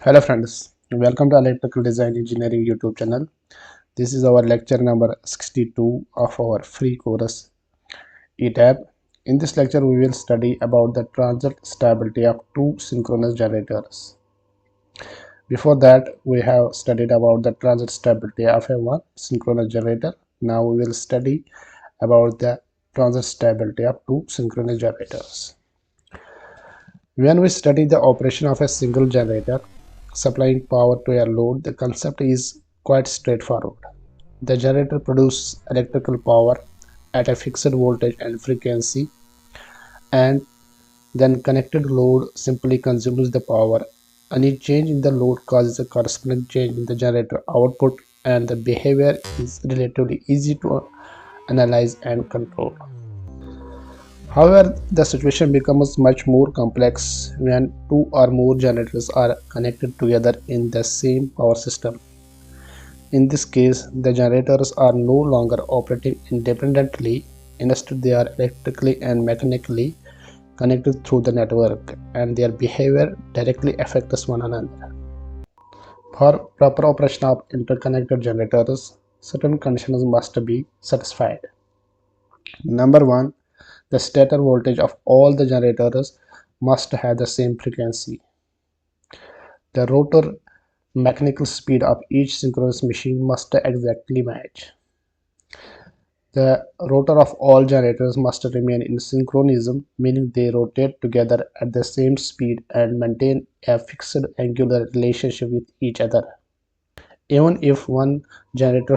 Hello friends, welcome to Electrical Design Engineering YouTube channel. This is our lecture number 62 of our free course ETAP. In this lecture we will study about the transient stability of two synchronous generators. Before that we have studied about the transient stability of a one synchronous generator. Now we will study about the transient stability of two synchronous generators. When we study the operation of a single generator supplying power to a load, the concept is quite straightforward. The generator produces electrical power at a fixed voltage and frequency, and then connected load simply consumes the power. Any change in the load causes a corresponding change in the generator output, and the behavior is relatively easy to analyze and control. However, the situation becomes much more complex when two or more generators are connected together in the same power system. In this case, the generators are no longer operating independently, instead they are electrically and mechanically connected through the network, and their behavior directly affects one another. For proper operation of interconnected generators, certain conditions must be satisfied. Number 1, the stator voltage of all the generators must have the same frequency. The rotor mechanical speed of each synchronous machine must exactly match. The rotor of all generators must remain in synchronism, meaning they rotate together at the same speed and maintain a fixed angular relationship with each other. Even if one generator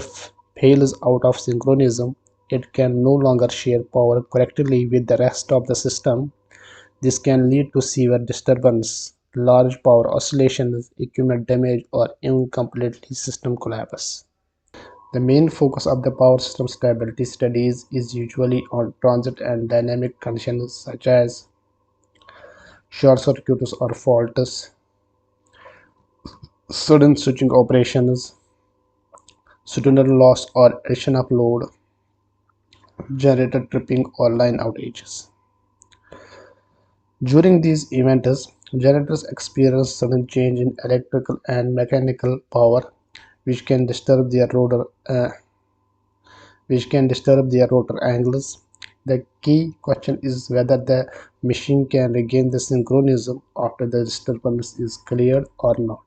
fails out of synchronism, it can no longer share power correctly with the rest of the system. This can lead to severe disturbance, large power oscillations, equipment damage, or even completely system collapse. The main focus of the power system stability studies is usually on transient and dynamic conditions such as short circuits or faults, sudden switching operations, sudden loss or addition of load, generator tripping, or line outages. During these events, generators experience sudden change in electrical and mechanical power, which can disturb their rotor angles. The key question is whether the machine can regain the synchronism after the disturbance is cleared or not.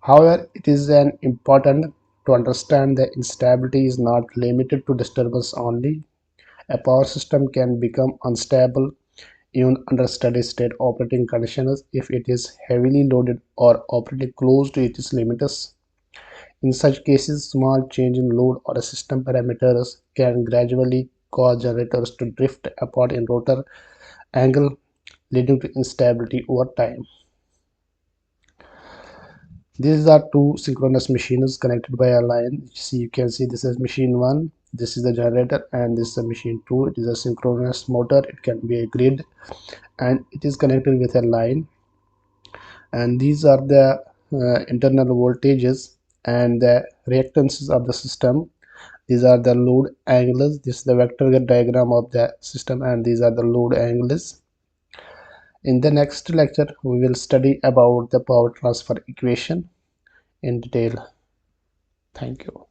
However, it is important to understand that instability is not limited to disturbance only. A power system can become unstable even under steady-state operating conditions if it is heavily loaded or operating close to its limits. In such cases, small change in load or system parameters can gradually cause generators to drift apart in rotor angle, leading to instability over time. These are two synchronous machines connected by a line. You can see this is machine 1, this is the generator, and this is a machine 2. It is a synchronous motor. It can be a grid, and it is connected with a line. And these are the internal voltages and the reactances of the system. These are the load angles. This is the vector diagram of the system, and these are the load angles. In the next lecture, we will study about the power transfer equation in detail. Thank you.